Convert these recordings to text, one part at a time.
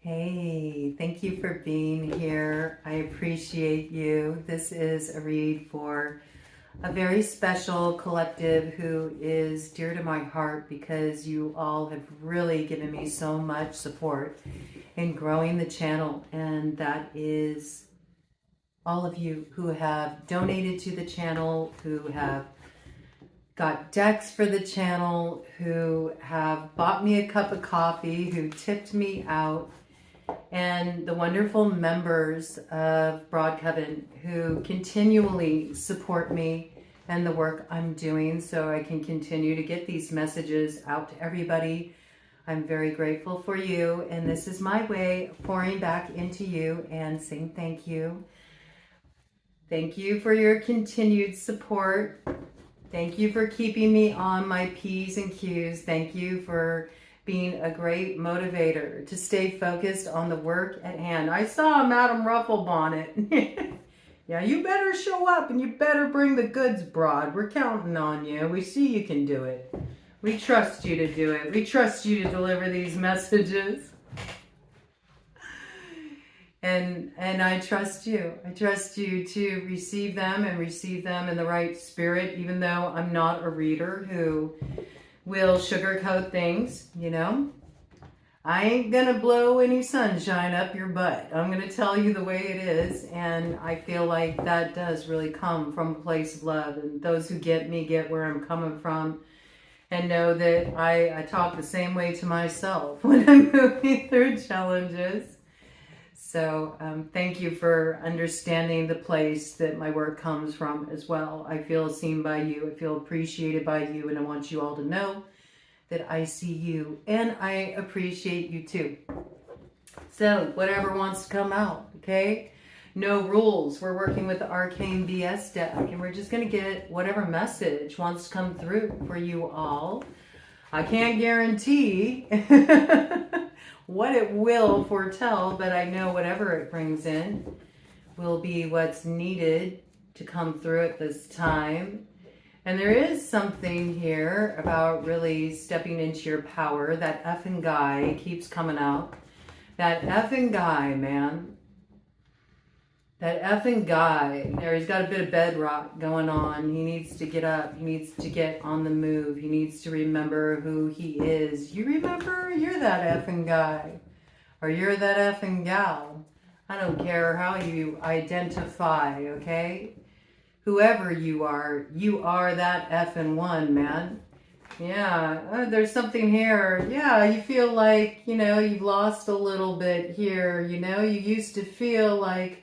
Hey, thank you for being here. I appreciate you. This is a read for a very special collective who is dear to my heart because you all have really given me so much support in growing the channel, and that is all of you who have donated to the channel, who have got decks for the channel, who have bought me a cup of coffee, who tipped me out, and the wonderful members of BroadCoven who continually support me and the work I'm doing so I can continue to get these messages out to everybody. I'm very grateful for you, and this is my way of pouring back into you and saying thank you. Thank you for your continued support. Thank you for keeping me on my P's and Q's. Thank you for being a great motivator to stay focused on the work at hand. I saw Madam Rufflebonnet. Yeah, you better show up and you better bring the goods, Broad. We're counting on you. We see you can do it. We trust you to do it. We trust you to deliver these messages. And I trust you. I trust you to receive them and receive them in the right spirit, even though I'm not a reader who will sugarcoat things, you know. I ain't gonna blow any sunshine up your butt. I'm gonna tell you the way it is, and I feel like that does really come from a place of love, and those who get me get where I'm coming from and know that I talk the same way to myself when I'm moving through challenges. So thank you for understanding the place that my work comes from as well. I feel seen by you. I feel appreciated by you. And I want you all to know that I see you and I appreciate you too. So whatever wants to come out, okay? No rules. We're working with the Arcane BS deck, and we're just going to get whatever message wants to come through for you all. I can't guarantee what it will foretell, but I know whatever it brings in will be what's needed to come through at this time. And there is something here about really stepping into your power. That effing guy keeps coming out. That effing guy, man. That effing guy, there, he's got a bit of bedrock going on. He needs to get up. He needs to get on the move. He needs to remember who he is. You remember? You're that effing guy. Or you're that effing gal. I don't care how you identify, okay? Whoever you are that effing one, man. Yeah, there's something here. Yeah, you feel like, you know, you've lost a little bit here. You know, you used to feel like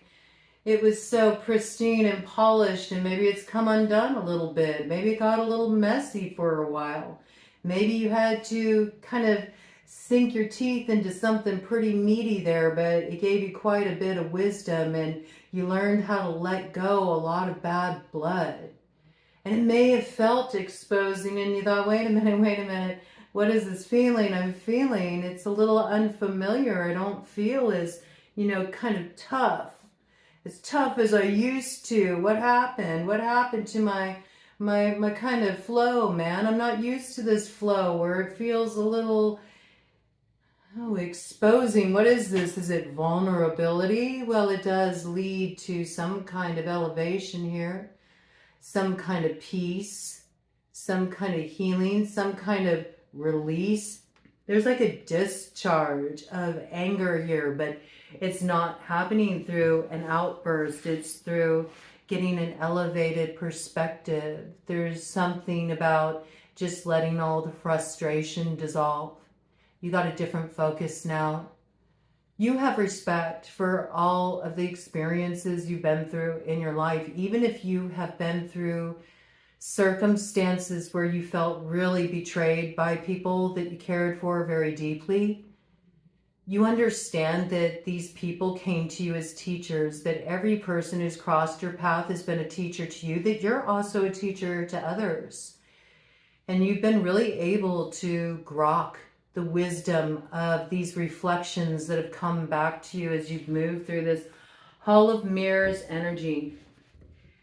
it was so pristine and polished, and maybe it's come undone a little bit. Maybe it got a little messy for a while. Maybe you had to kind of sink your teeth into something pretty meaty there, but it gave you quite a bit of wisdom, and you learned how to let go a lot of bad blood. And it may have felt exposing, and you thought, wait a minute, what is this feeling I'm feeling? It's a little unfamiliar. I don't feel as, you know, kind of tough. As tough as I used to. What happened? What happened to my kind of flow, man? I'm not used to this flow where it feels a little, exposing. What is this? Is it vulnerability? Well, it does lead to some kind of elevation here, some kind of peace, some kind of healing, some kind of release. There's like a discharge of anger here, but it's not happening through an outburst. It's through getting an elevated perspective. There's something about just letting all the frustration dissolve. You got a different focus now. You have respect for all of the experiences you've been through in your life, even if you have been through circumstances where you felt really betrayed by people that you cared for very deeply. You understand that these people came to you as teachers, that every person who's crossed your path has been a teacher to you, that you're also a teacher to others. And you've been really able to grok the wisdom of these reflections that have come back to you as you've moved through this Hall of Mirrors energy.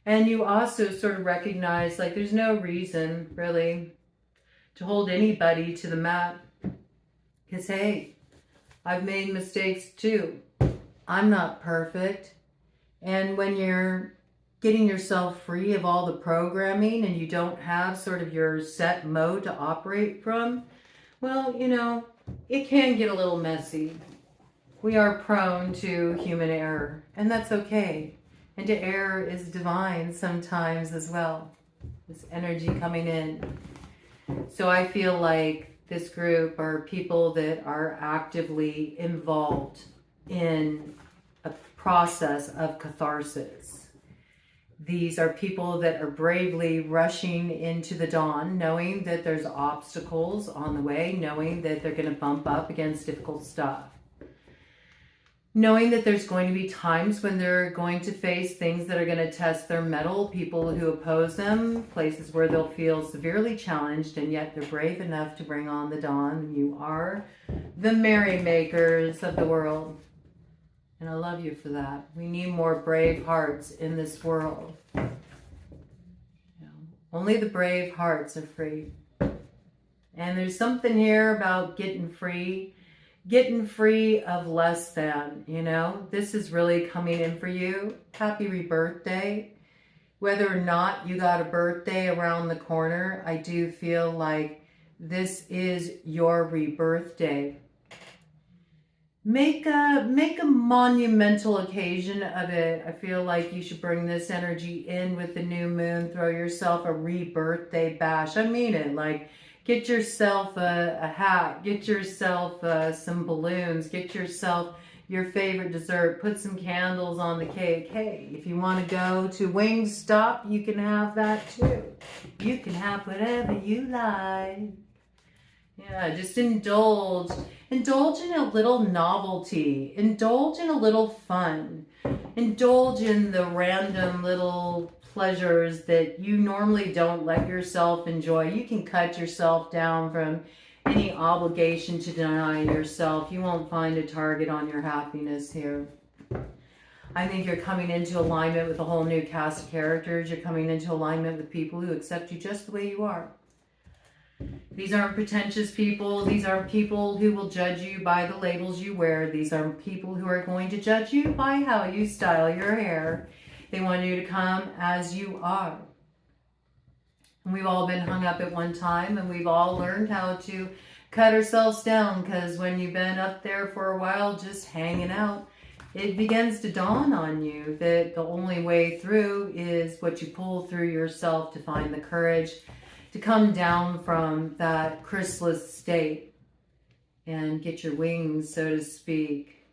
And you also sort of recognize, like, there's no reason really to hold anybody to the mat. Because, hey, I've made mistakes too. I'm not perfect. And when you're getting yourself free of all the programming and you don't have sort of your set mode to operate from, well, you know, it can get a little messy. We are prone to human error, and that's okay. And to err is divine sometimes as well. This energy coming in. So I feel like this group are people that are actively involved in a process of catharsis. These are people that are bravely rushing into the dawn, knowing that there's obstacles on the way, knowing that they're going to bump up against difficult stuff. Knowing that there's going to be times when they're going to face things that are going to test their mettle, people who oppose them, places where they'll feel severely challenged, and yet they're brave enough to bring on the dawn. You are the merrymakers of the world. And I love you for that. We need more brave hearts in this world. You know, only the brave hearts are free. And there's something here about getting free of less than, you know. This is really coming in for you. Happy rebirthday. Whether or not you got a birthday around the corner, I do feel like this is your rebirth day. Make a monumental occasion of it. I feel like you should bring this energy in with the new moon. Throw yourself a rebirthday bash. I mean it. Like, get yourself a hat. Get yourself some balloons. Get yourself your favorite dessert. Put some candles on the cake. Hey, if you want to go to Wingstop, you can have that too. You can have whatever you like. Yeah, just indulge. Indulge in a little novelty. Indulge in a little fun. Indulge in the random little pleasures that you normally don't let yourself enjoy. You can cut yourself down from any obligation to deny yourself. You won't find a target on your happiness here. I think you're coming into alignment with a whole new cast of characters. You're coming into alignment with people who accept you just the way you are. These aren't pretentious people. These aren't people who will judge you by the labels you wear. These aren't people who are going to judge you by how you style your hair. They want you to come as you are. And we've all been hung up at one time, and we've all learned how to cut ourselves down, because when you've been up there for a while just hanging out, it begins to dawn on you that the only way through is what you pull through yourself to find the courage to come down from that chrysalis state and get your wings, so to speak.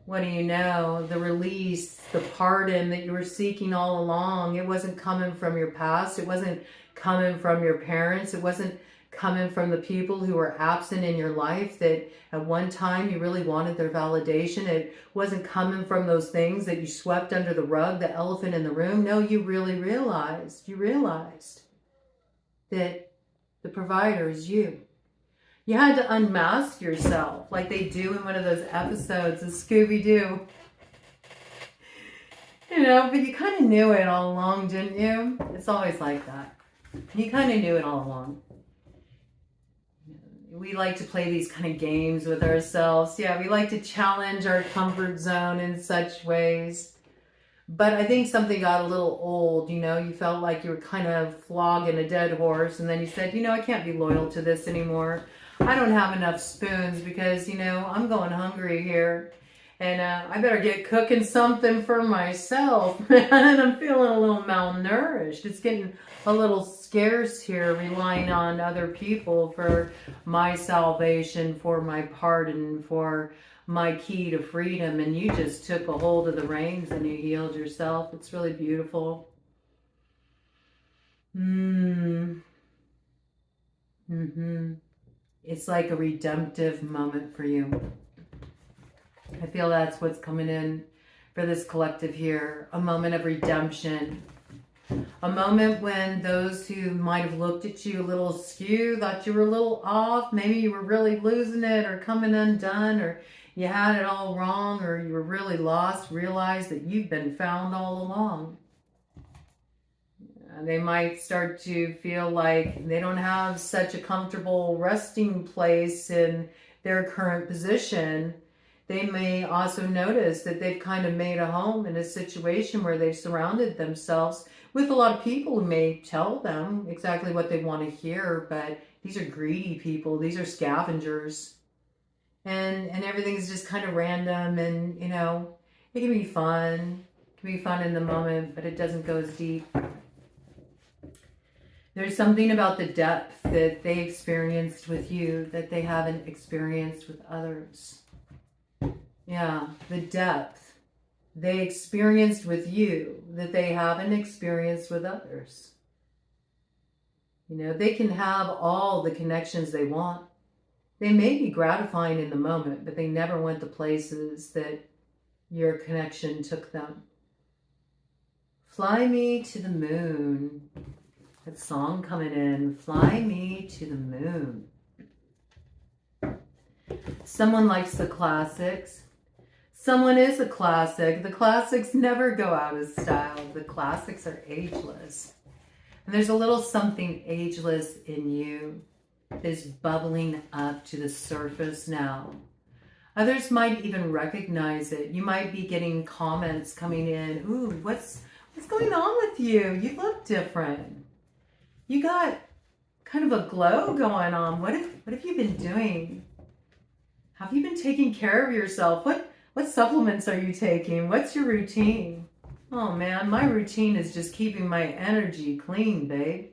What do you know? The release, the pardon that you were seeking all along, it wasn't coming from your past. It wasn't coming from your parents. It wasn't coming from the people who were absent in your life that at one time you really wanted their validation. It wasn't coming from those things that you swept under the rug, the elephant in the room. No, you really realized. You realized that the provider is you. You had to unmask yourself like they do in one of those episodes of Scooby-Doo. You know, but you kind of knew it all along, didn't you? It's always like that. You kind of knew it all along. We like to play these kind of games with ourselves. Yeah, we like to challenge our comfort zone in such ways. But I think something got a little old, you know. You felt like you were kind of flogging a dead horse, and then you said, you know, I can't be loyal to this anymore. I don't have enough spoons because, you know, I'm going hungry here. And I better get cooking something for myself. And I'm feeling a little malnourished. It's getting a little scarce here, relying on other people for my salvation, for my pardon, for my key to freedom. And you just took a hold of the reins and you healed yourself. It's really beautiful. It's like a redemptive moment for you. I feel that's what's coming in for this collective here. A moment of redemption. A moment when those who might have looked at you a little askew, thought you were a little off, maybe you were really losing it or coming undone, or you had it all wrong, or you were really lost, realize that you've been found all along. They might start to feel like they don't have such a comfortable resting place in their current position, they may also notice that they've kind of made a home in a situation where they've surrounded themselves with a lot of people who may tell them exactly what they want to hear, but these are greedy people. These are scavengers. And everything's just kind of random, and, you know, it can be fun. It can be fun in the moment, but it doesn't go as deep. There's something about the depth that they experienced with you that they haven't experienced with others. Yeah, the depth they experienced with you that they haven't experienced with others. You know, they can have all the connections they want. They may be gratifying in the moment, but they never went to places that your connection took them. Fly me to the moon. That song coming in. Fly me to the moon. Someone likes the classics. Someone is a classic. The classics never go out of style. The classics are ageless. And there's a little something ageless in you that is bubbling up to the surface now. Others might even recognize it. You might be getting comments coming in. Ooh, what's going on with you? You look different. You got kind of a glow going on. What have you been doing? Have you been taking care of yourself? What supplements are you taking? What's your routine? Oh man, my routine is just keeping my energy clean, babe.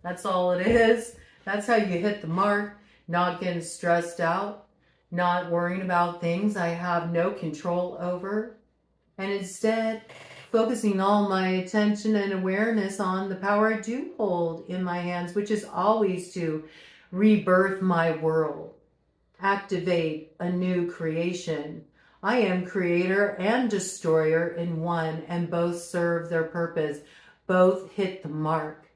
That's all it is. That's how you hit the mark. Not getting stressed out. Not worrying about things I have no control over. And instead, focusing all my attention and awareness on the power I do hold in my hands, which is always to rebirth my world. Activate a new creation. I am creator and destroyer in one, and both serve their purpose. Both hit the mark.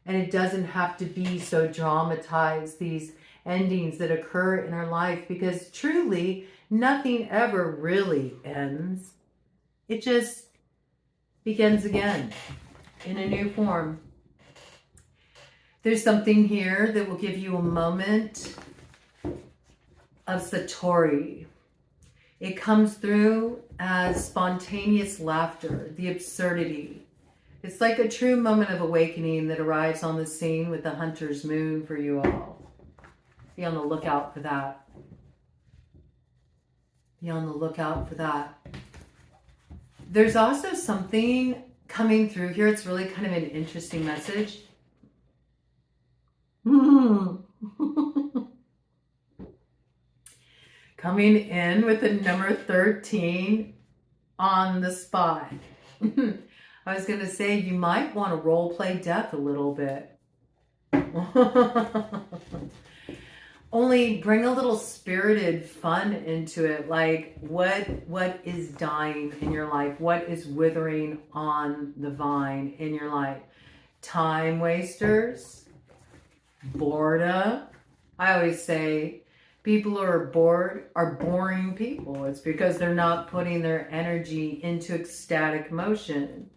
And it doesn't have to be so dramatized, these endings that occur in our life, because truly nothing ever really ends. It just begins again in a new form. There's something here that will give you a moment of Satori. It comes through as spontaneous laughter, the absurdity. It's like a true moment of awakening that arrives on the scene with the hunter's moon for you all. Be on the lookout for that. Be on the lookout for that. There's also something coming through here. It's really kind of an interesting message. Coming in with the number 13 on the spot. I was going to say, you might want to role play death a little bit. Only bring a little spirited fun into it. Like, what is dying in your life? What is withering on the vine in your life? Time wasters? Boredom? I always say, people who are bored are boring people. It's because they're not putting their energy into ecstatic motion.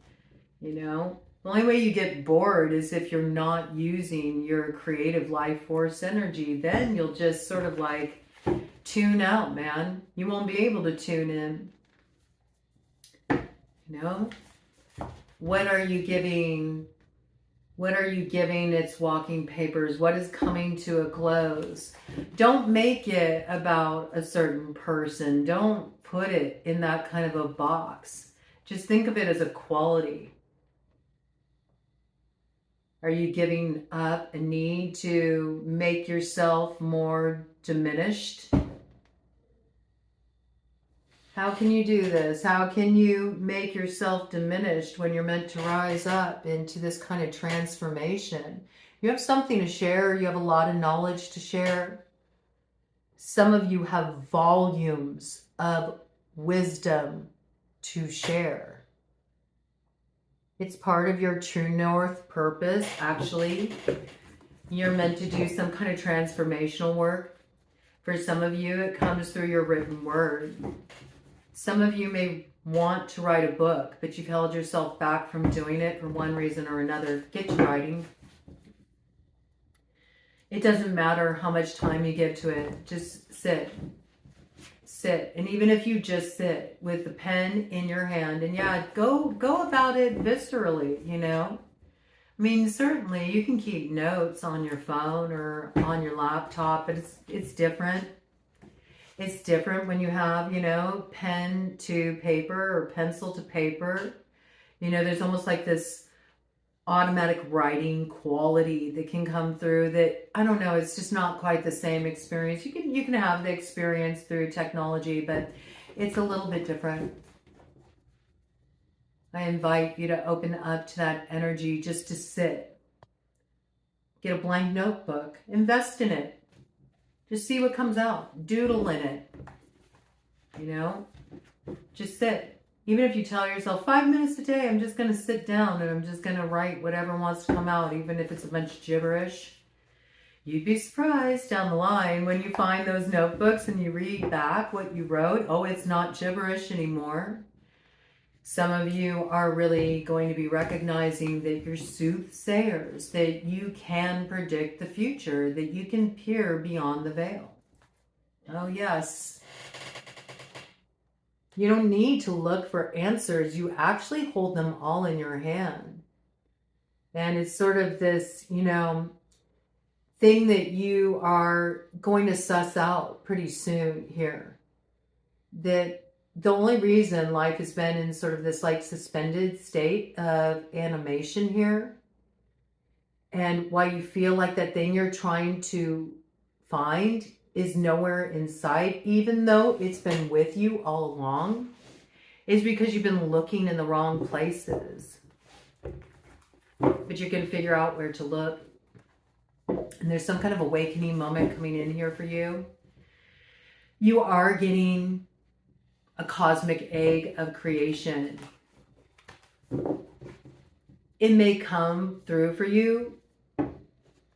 You know, the only way you get bored is if you're not using your creative life force energy. Then you'll just sort of like tune out, man. You won't be able to tune in. You know, what are you giving? What are you giving its walking papers? What is coming to a close? Don't make it about a certain person. Don't put it in that kind of a box. Just think of it as a quality. Are you giving up a need to make yourself more diminished? How can you do this? How can you make yourself diminished when you're meant to rise up into this kind of transformation? You have something to share. You have a lot of knowledge to share. Some of you have volumes of wisdom to share. It's part of your true north purpose, actually. You're meant to do some kind of transformational work. For some of you, it comes through your written word. Some of you may want to write a book, but you've held yourself back from doing it for one reason or another. Get to writing. It doesn't matter how much time you give to it. Just sit. Sit. And even if you just sit with the pen in your hand, and yeah, go about it viscerally, you know. I mean, certainly you can keep notes on your phone or on your laptop, but it's different. It's different when you have, you know, pen to paper or pencil to paper. You know, there's almost like this automatic writing quality that can come through that, I don't know, it's just not quite the same experience. You can have the experience through technology, but it's a little bit different. I invite you to open up to that energy, just to sit. Get a blank notebook, invest in it. Just see what comes out. Doodle in it. You know, just sit. Even if you tell yourself 5 minutes a day, I'm just going to sit down and I'm just going to write whatever wants to come out, even if it's a bunch of gibberish. You'd be surprised down the line when you find those notebooks and you read back what you wrote. Oh, it's not gibberish anymore. Some of you are really going to be recognizing that you're soothsayers, that you can predict the future, that you can peer beyond the veil. Oh, yes. You don't need to look for answers. You actually hold them all in your hand. And it's sort of this, you know, thing that you are going to suss out pretty soon here. That the only reason life has been in sort of this like suspended state of animation here, and why you feel like that thing you're trying to find is nowhere in sight, even though it's been with you all along, is because you've been looking in the wrong places. But you can figure out where to look. And there's some kind of awakening moment coming in here for you. You are getting a cosmic egg of creation. It may come through for you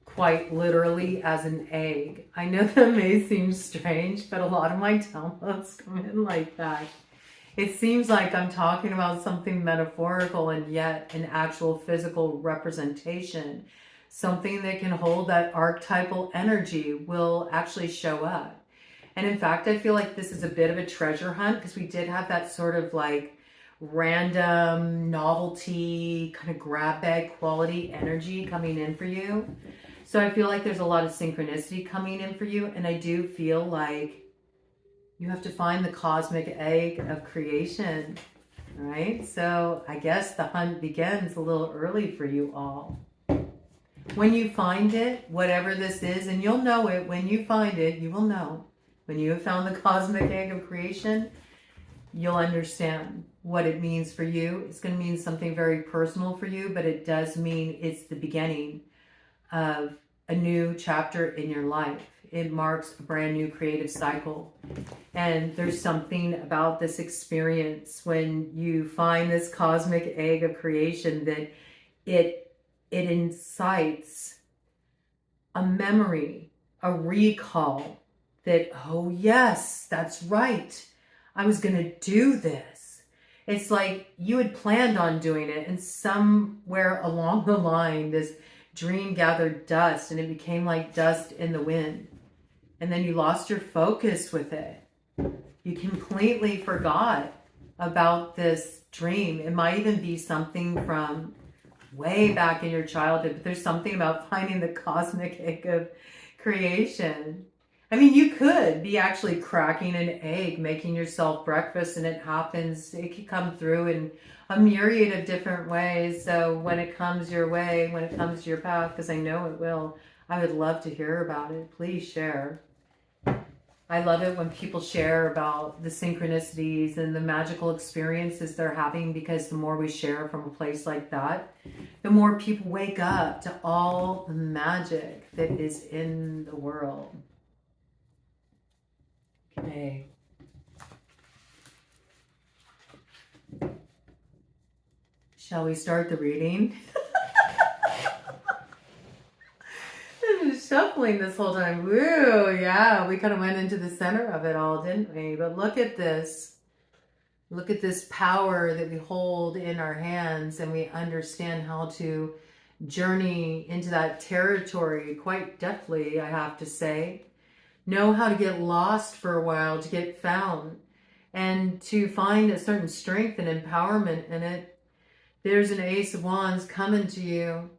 quite literally as an egg. I know that may seem strange, but a lot of my downloads come in like that. It seems like I'm talking about something metaphorical, and yet an actual physical representation, something that can hold that archetypal energy, will actually show up. And in fact, I feel like this is a bit of a treasure hunt, because we did have that sort of like random novelty kind of grab bag quality energy coming in for you. So I feel like there's a lot of synchronicity coming in for you. And I do feel like you have to find the cosmic egg of creation, right? So I guess the hunt begins a little early for you all. When you find it, whatever this is, and you'll know it when you find it, you will know. When you have found the cosmic egg of creation, you'll understand what it means for you. It's going to mean something very personal for you, but it does mean it's the beginning of a new chapter in your life. It marks a brand new creative cycle. And there's something about this experience when you find this cosmic egg of creation that it incites a memory, a recall that, oh yes, that's right, I was going to do this. It's like you had planned on doing it, and somewhere along the line, this dream gathered dust, and it became like dust in the wind. And then you lost your focus with it. You completely forgot about this dream. It might even be something from way back in your childhood, but there's something about finding the cosmic egg of creation. I mean, you could be actually cracking an egg, making yourself breakfast, and it happens. It could come through in a myriad of different ways. So when it comes your way, when it comes to your path, because I know it will, I would love to hear about it. Please share. I love it when people share about the synchronicities and the magical experiences they're having, because the more we share from a place like that, the more people wake up to all the magic that is in the world. Okay. Shall we start the reading? I've been shuffling this whole time. Woo, yeah, we kind of went into the center of it all, didn't we? But look at this. Look at this power that we hold in our hands, and we understand how to journey into that territory quite deftly, I have to say. Know how to get lost for a while, to get found, and to find a certain strength and empowerment in it. There's an Ace of Wands coming to you.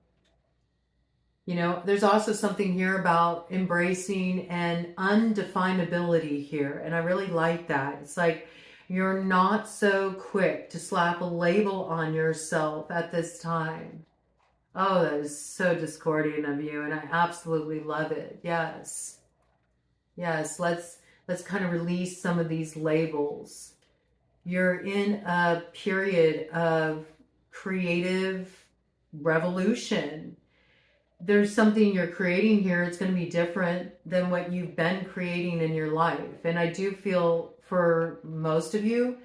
You know, there's also something here about embracing an undefinability here. And I really like that. It's like you're not so quick to slap a label on yourself at this time. Oh, that is so discordian of you. And I absolutely love it. Yes. Yes. Let's kind of release some of these labels. You're in a period of creative revolution. There's something you're creating here. It's going to be different than what you've been creating in your life. And I do feel for most of you,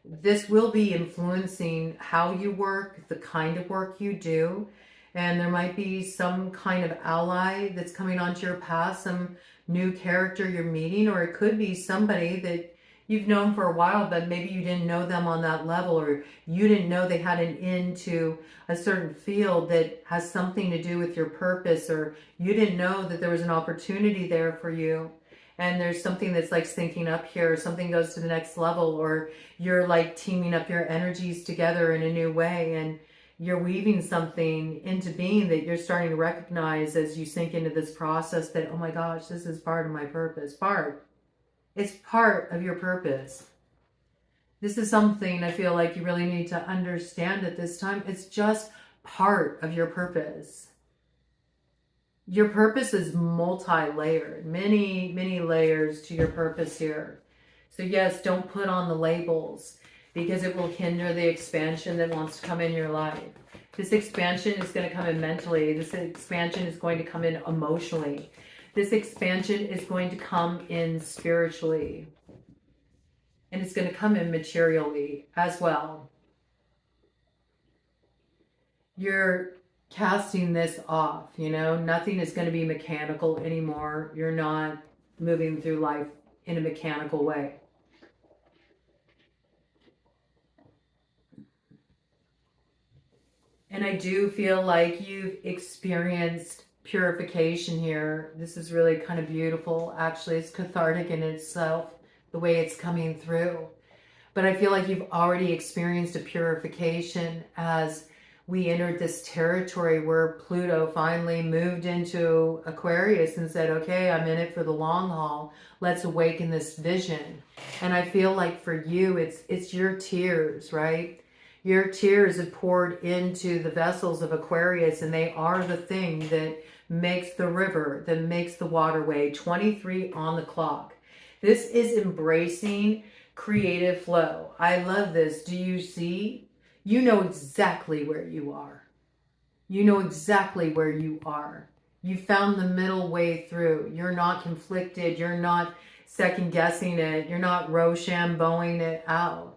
this will be influencing how you work, the kind of work you do. And there might be some kind of ally that's coming onto your path, some new character you're meeting, or it could be somebody that you've known for a while, but maybe you didn't know them on that level, or you didn't know they had an into a certain field that has something to do with your purpose, or you didn't know that there was an opportunity there for you. And there's something that's like syncing up here, or something goes to the next level, or you're like teaming up your energies together in a new way, and you're weaving something into being that you're starting to recognize as you sink into this process that, oh my gosh, this is part of my purpose. It's part of your purpose. This is something I feel like you really need to understand at this time. It's just part of your purpose. Your purpose is multi-layered, many, many layers to your purpose here. So yes, don't put on the labels, because it will hinder the expansion that wants to come in your life. This expansion is going to come in mentally. This expansion is going to come in emotionally. This expansion is going to come in spiritually. And it's going to come in materially as well. You're casting this off, you know. Nothing is going to be mechanical anymore. You're not moving through life in a mechanical way. And I do feel like you've experienced purification here. This is really kind of beautiful. Actually, it's cathartic in itself, the way it's coming through. But I feel like you've already experienced a purification as we entered this territory where Pluto finally moved into Aquarius and said, okay, I'm in it for the long haul. Let's awaken this vision. And I feel like for you, it's your tears, right? Your tears have poured into the vessels of Aquarius, and they are the thing that makes the river, that makes the waterway. 23 on the clock. This is embracing creative flow. I love this. Do you see? You know exactly where you are. You know exactly where you are. You found the middle way through. You're not conflicted. You're not second guessing it. You're not Rochambeauing it out.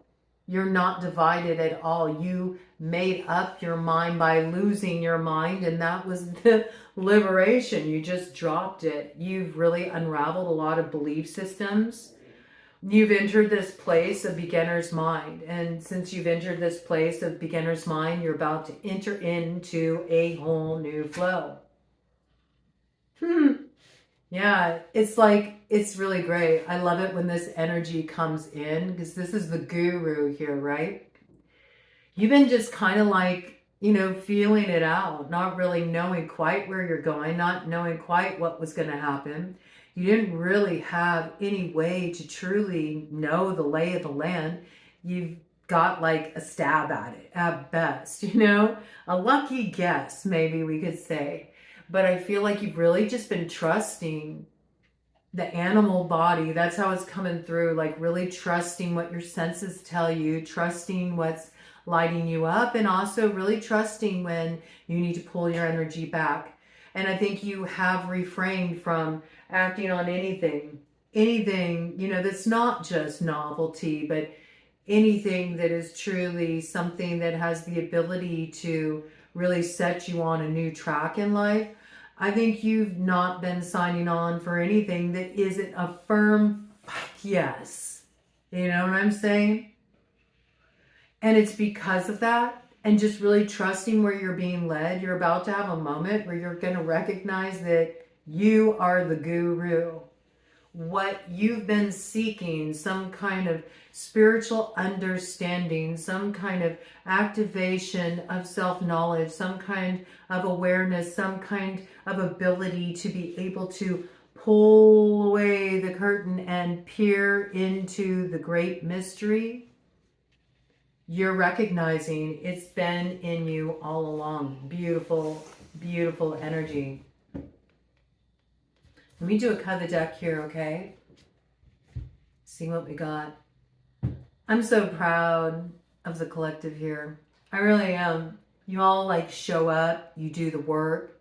You're not divided at all. You made up your mind by losing your mind, and that was the liberation. You just dropped it. You've really unraveled a lot of belief systems. You've entered this place of beginner's mind, and since you've entered this place of beginner's mind, you're about to enter into a whole new flow. Yeah, it's like, it's really great. I love it when this energy comes in, because this is the guru here, right? You've been just kind of like, you know, feeling it out, not really knowing quite where you're going, not knowing quite what was going to happen. You didn't really have any way to truly know the lay of the land. You've got like a stab at it at best, you know, a lucky guess, maybe we could say. But I feel like you've really just been trusting the animal body. That's how it's coming through. Like really trusting what your senses tell you, trusting what's lighting you up, and also really trusting when you need to pull your energy back. And I think you have refrained from acting on anything, you know, that's not just novelty, but anything that is truly something that has the ability to really set you on a new track in life. I think you've not been signing on for anything that isn't a firm yes. You know what I'm saying? And it's because of that and just really trusting where you're being led. You're about to have a moment where you're going to recognize that you are the guru. What you've been seeking, some kind of spiritual understanding, some kind of activation of self-knowledge, some kind of awareness, some kind of ability to be able to pull away the curtain and peer into the great mystery. You're recognizing it's been in you all along. Beautiful, beautiful energy. Let me do a cut of the deck here, okay? See what we got. I'm so proud of the collective here. I really am. You all like show up, you do the work.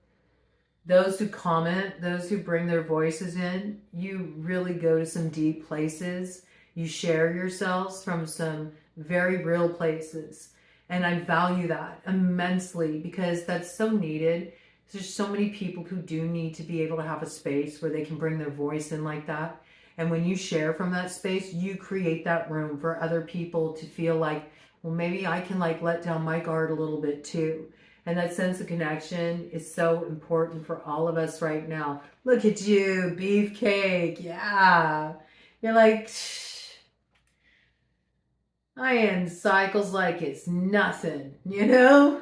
Those who comment, those who bring their voices in, you really go to some deep places. You share yourselves from some very real places. And I value that immensely because that's so needed. There's so many people who do need to be able to have a space where they can bring their voice in like that. And when you share from that space, you create that room for other people to feel like, well, maybe I can like let down my guard a little bit too. And that sense of connection is so important for all of us right now. Look at you, beefcake. Yeah. You're like, I end cycles like it's nothing, you know?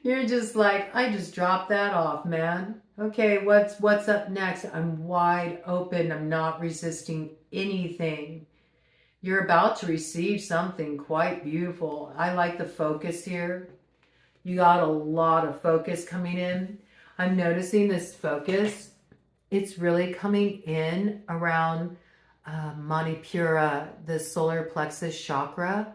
You're just like, I just dropped that off, man. Okay, what's up next? I'm wide open. I'm not resisting anything. You're about to receive something quite beautiful. I like the focus here. You got a lot of focus coming in. I'm noticing this focus. It's really coming in around Manipura, the solar plexus chakra.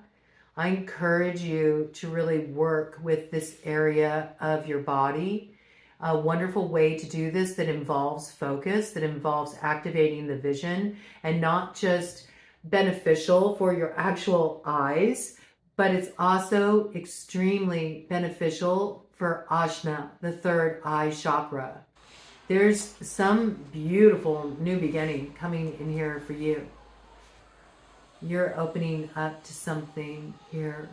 I encourage you to really work with this area of your body. A wonderful way to do this that involves focus, that involves activating the vision, and not just beneficial for your actual eyes, but it's also extremely beneficial for Ajna, the third eye chakra. There's some beautiful new beginning coming in here for you. You're opening up to something here.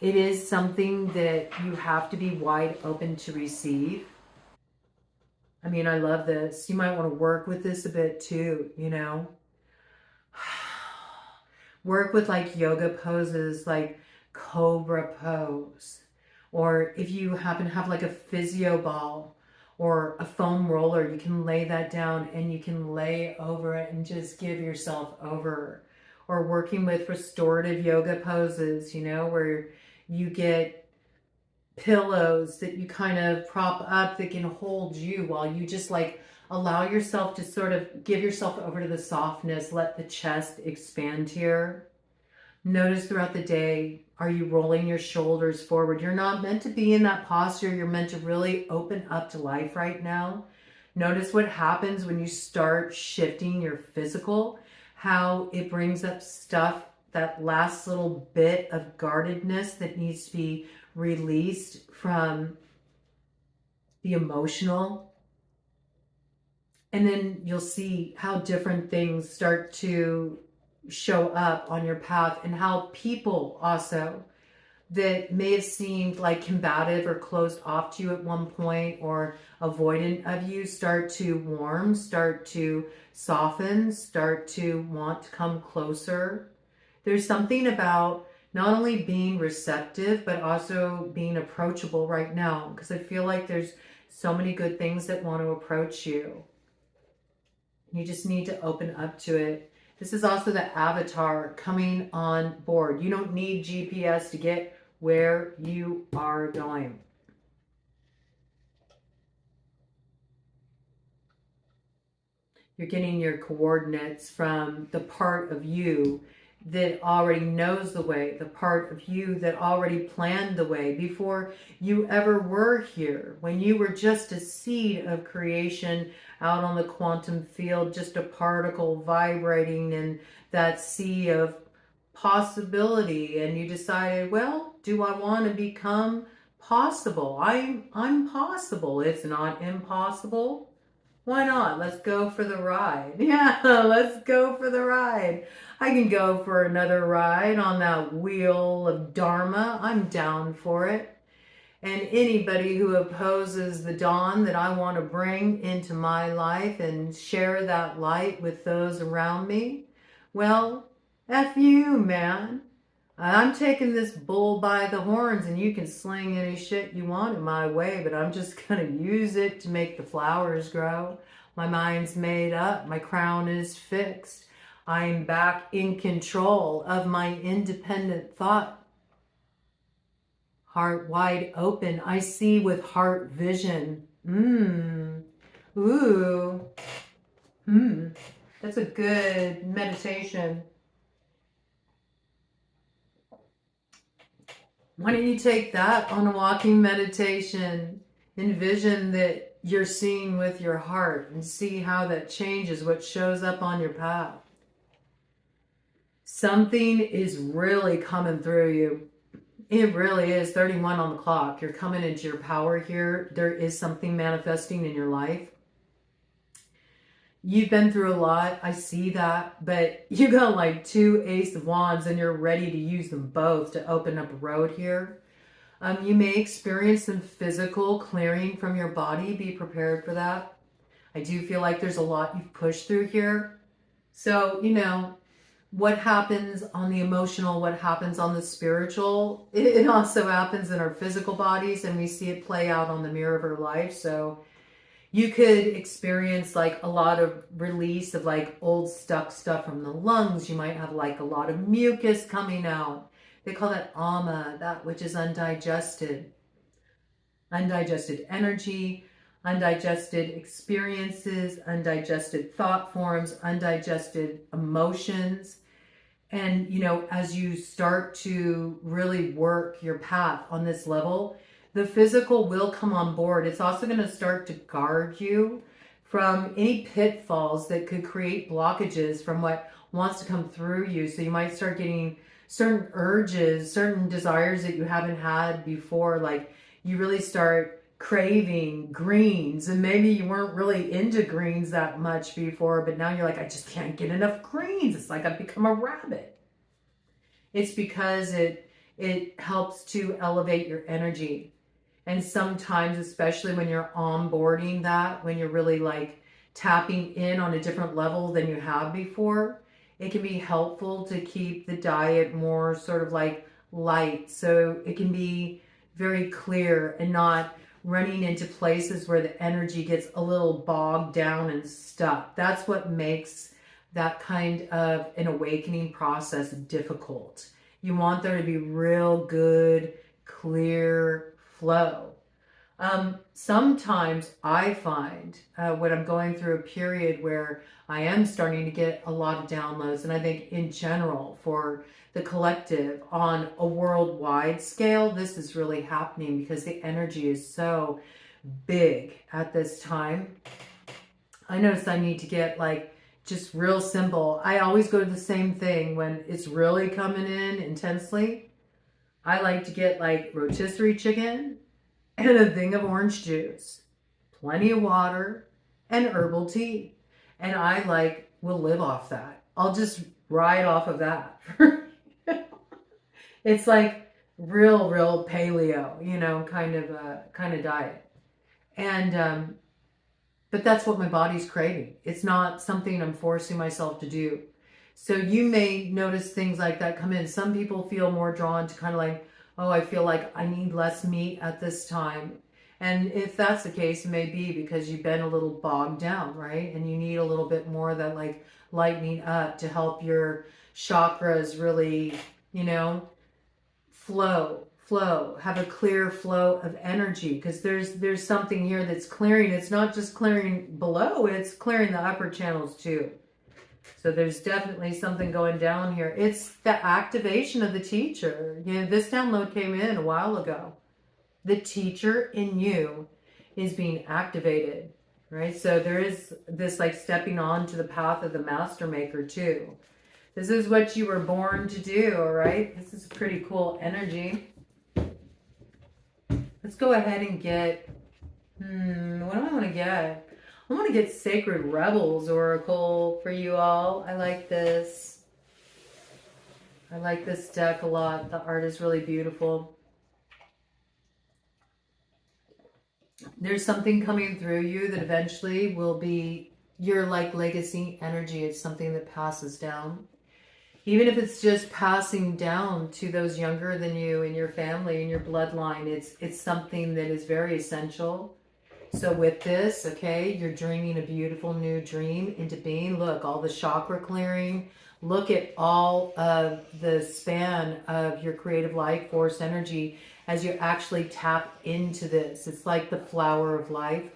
It is something that you have to be wide open to receive. I mean, I love this. You might want to work with this a bit too, you know. Work with like yoga poses like cobra pose. Or if you happen to have like a physio ball or a foam roller, you can lay that down and you can lay over it and just give yourself over. Or working with restorative yoga poses, you know, where you get pillows that you kind of prop up that can hold you while you just like allow yourself to sort of give yourself over to the softness, let the chest expand here. Notice throughout the day, are you rolling your shoulders forward? You're not meant to be in that posture. You're meant to really open up to life right now. Notice what happens when you start shifting your physical, how it brings up stuff, that last little bit of guardedness that needs to be released from the emotional. And then you'll see how different things start to show up on your path, and how people also that may have seemed like combative or closed off to you at one point or avoidant of you start to warm, start to soften, start to want to come closer. There's something about not only being receptive, but also being approachable right now, because I feel like there's so many good things that want to approach you. You just need to open up to it. This is also the avatar coming on board. You don't need GPS to get where you are going. You're getting your coordinates from the part of you that already knows the way, the part of you that already planned the way before you ever were here, when you were just a seed of creation out on the quantum field, just a particle vibrating in that sea of possibility, and you decided, well, do I want to become possible? I'm possible. It's not impossible. Why not? Let's go for the ride. Yeah, let's go for the ride. I can go for another ride on that wheel of Dharma. I'm down for it. And anybody who opposes the dawn that I want to bring into my life and share that light with those around me, well, F you, man. I'm taking this bull by the horns, and you can sling any shit you want in my way, but I'm just going to use it to make the flowers grow. My mind's made up. My crown is fixed. I'm back in control of my independent thought. Heart wide open. I see with heart vision. Ooh. That's a good meditation. Why don't you take that on a walking meditation? Envision that you're seeing with your heart and see how that changes what shows up on your path. Something is really coming through you. It really is. 31 on the clock. You're coming into your power here. There is something manifesting in your life. You've been through a lot. I see that. But you got like 2 Ace of Wands and you're ready to use them both to open up a road here. You may experience some physical clearing from your body. Be prepared for that. I do feel like there's a lot you've pushed through here. So, you know, what happens on the emotional, what happens on the spiritual, it also happens in our physical bodies, and we see it play out on the mirror of our life. So you could experience like a lot of release of like old stuck stuff from the lungs. You might have like a lot of mucus coming out. They call that ama, that which is undigested. Undigested energy, undigested experiences, undigested thought forms, undigested emotions. And, you know, as you start to really work your path on this level, the physical will come on board. It's also going to start to guard you from any pitfalls that could create blockages from what wants to come through you. So you might start getting certain urges, certain desires that you haven't had before. Like you really start craving greens, and maybe you weren't really into greens that much before, but now you're like, I just can't get enough greens. It's like I've become a rabbit. It's because it helps to elevate your energy. And sometimes, especially when you're onboarding that, when you're really like tapping in on a different level than you have before, it can be helpful to keep the diet more sort of like light. So it can be very clear and not running into places where the energy gets a little bogged down and stuck. That's what makes that kind of an awakening process difficult. You want there to be real good, clear flow. Sometimes I find when I'm going through a period where I am starting to get a lot of downloads, and I think in general for the collective on a worldwide scale, this is really happening because the energy is so big at this time. I notice I need to get like just real simple. I always go to the same thing when it's really coming in intensely. I like to get like rotisserie chicken and a thing of orange juice, plenty of water, and herbal tea. And I like will live off that. I'll just ride off of that. It's like real paleo, you know, kind of diet. And but that's what my body's craving. It's not something I'm forcing myself to do. So you may notice things like that come in. Some people feel more drawn to kind of like, oh, I feel like I need less meat at this time. And if that's the case, it may be because you've been a little bogged down, right? And you need a little bit more of that like lightening up to help your chakras really, you know, flow, have a clear flow of energy, because there's something here that's clearing. It's not just clearing below, it's clearing the upper channels too. So there's definitely something going down here. It's the activation of the teacher. You know, this download came in a while ago. The teacher in you is being activated, right? So there is this like stepping on to the path of the master maker too. This is what you were born to do, all right? This is pretty cool energy. Let's go ahead and get, what do I want to get? I want to get Sacred Rebels Oracle for you all. I like this. I like this deck a lot. The art is really beautiful. There's something coming through you that eventually will be your like legacy energy. It's something that passes down. Even if it's just passing down to those younger than you in your family, in your bloodline, it's something that is very essential. So with this, okay, you're dreaming a beautiful new dream into being. Look, all the chakra clearing. Look at all of the span of your creative life force energy as you actually tap into this. It's like the flower of life.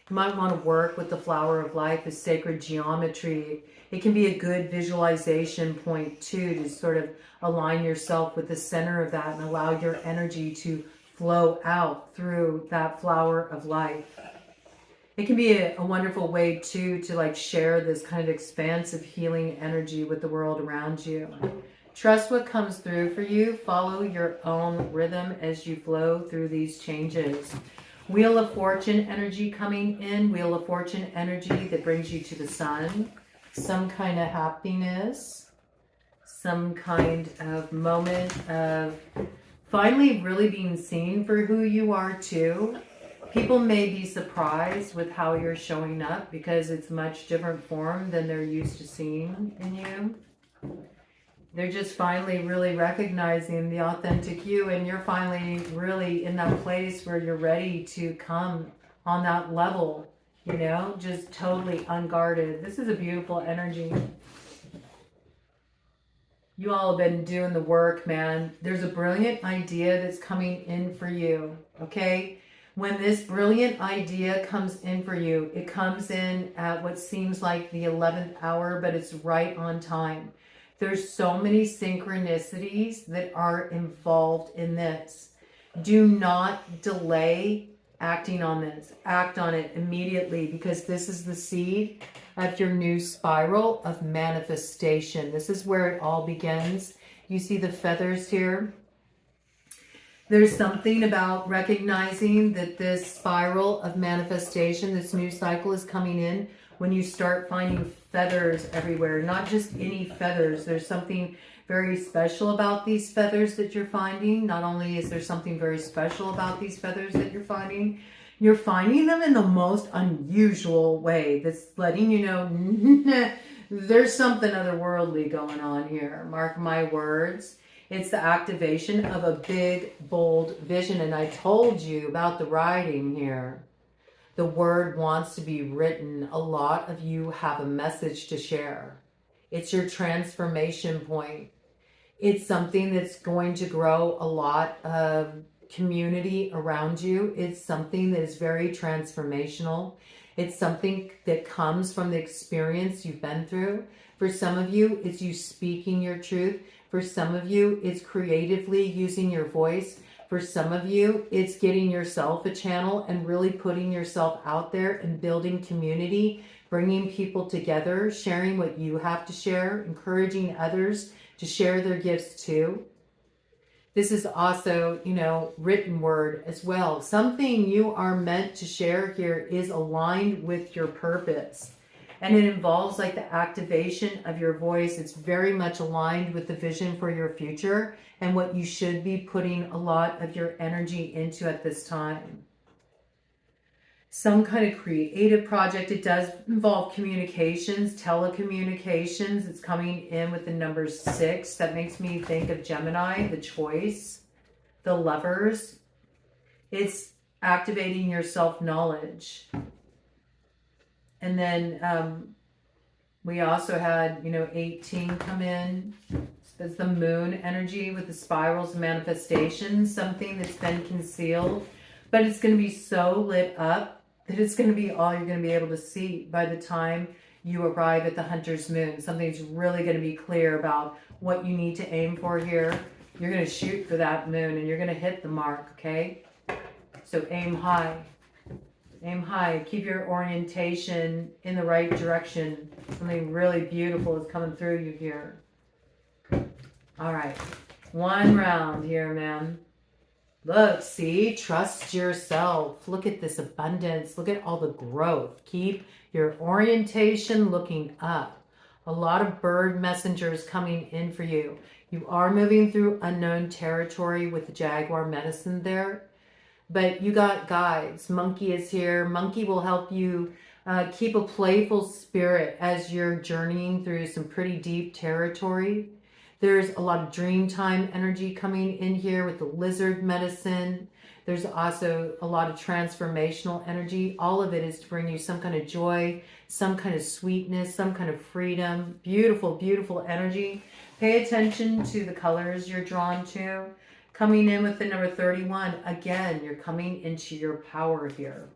You might want to work with the flower of life, the sacred geometry. It can be a good visualization point too, to sort of align yourself with the center of that and allow your energy to flow out through that flower of life. It can be a wonderful way too to like share this kind of expansive healing energy with the world around you. Trust what comes through for you. Follow your own rhythm as you flow through these changes. Wheel of Fortune energy coming in. Wheel of Fortune energy that brings you to the sun. Some kind of happiness. Some kind of moment of finally really being seen for who you are too. People may be surprised with how you're showing up because it's much different form than they're used to seeing in you. They're just finally really recognizing the authentic you, and you're finally really in that place where you're ready to come on that level, you know, just totally unguarded. This is a beautiful energy. You all have been doing the work, man. There's a brilliant idea that's coming in for you, okay? When this brilliant idea comes in for you, it comes in at what seems like the 11th hour, but it's right on time. There's so many synchronicities that are involved in this. Do not delay acting on this. Act on it immediately, because this is the seed of your new spiral of manifestation. This is where it all begins. You see the feathers here? There's something about recognizing that this spiral of manifestation, this new cycle is coming in when you start finding feathers everywhere. Not just any feathers. There's something very special about these feathers that you're finding. Not only is there something very special about these feathers that you're finding them in the most unusual way that's letting you know there's something otherworldly going on here. Mark my words. It's the activation of a big, bold vision. And I told you about the writing here. The word wants to be written. A lot of you have a message to share. It's your transformation point. It's something that's going to grow a lot of community around you. It's something that is very transformational. It's something that comes from the experience you've been through. For some of you, it's you speaking your truth. For some of you, it's creatively using your voice. For some of you, it's getting yourself a channel and really putting yourself out there and building community, bringing people together, sharing what you have to share, encouraging others to share their gifts too. This is also, written word as well. Something you are meant to share here is aligned with your purpose. And it involves like the activation of your voice. It's very much aligned with the vision for your future and what you should be putting a lot of your energy into at this time. Some kind of creative project. It does involve communications, telecommunications. It's coming in with the number 6. That makes me think of Gemini, the choice, the lovers. It's activating your self-knowledge. And then we also had, 18 come in. That's the moon energy with the spirals of manifestation. Something that's been concealed, but it's going to be so lit up that it's going to be all you're going to be able to see by the time you arrive at the hunter's moon. Something's really going to be clear about what you need to aim for here. You're going to shoot for that moon and you're going to hit the mark, okay? So aim high. Aim high. Keep your orientation in the right direction. Something really beautiful is coming through you here. All right. One round here, man. Look, see, trust yourself. Look at this abundance. Look at all the growth. Keep your orientation looking up. A lot of bird messengers coming in for you. You are moving through unknown territory with the jaguar medicine there, but you got guides. Monkey is here. Monkey will help you keep a playful spirit as you're journeying through some pretty deep territory. There's a lot of dream time energy coming in here with the lizard medicine. There's also a lot of transformational energy. All of it is to bring you some kind of joy, some kind of sweetness, some kind of freedom. Beautiful, beautiful energy. Pay attention to the colors you're drawn to. Coming in with the number 31. Again, you're coming into your power here.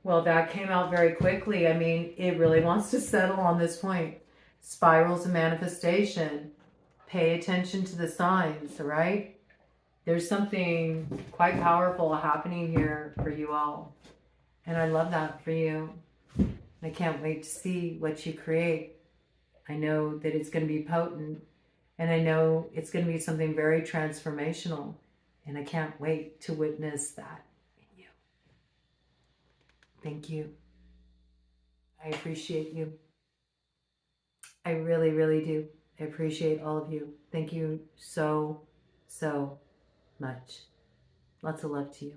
Well, that came out very quickly. I mean, it really wants to settle on this point. Spirals of manifestation. Pay attention to the signs, all right? There's something quite powerful happening here for you all. And I love that for you. I can't wait to see what you create. I know that it's going to be potent. And I know it's going to be something very transformational. And I can't wait to witness that in you. Thank you. I appreciate you. I really, really do. I appreciate all of you. Thank you so, so much. Lots of love to you.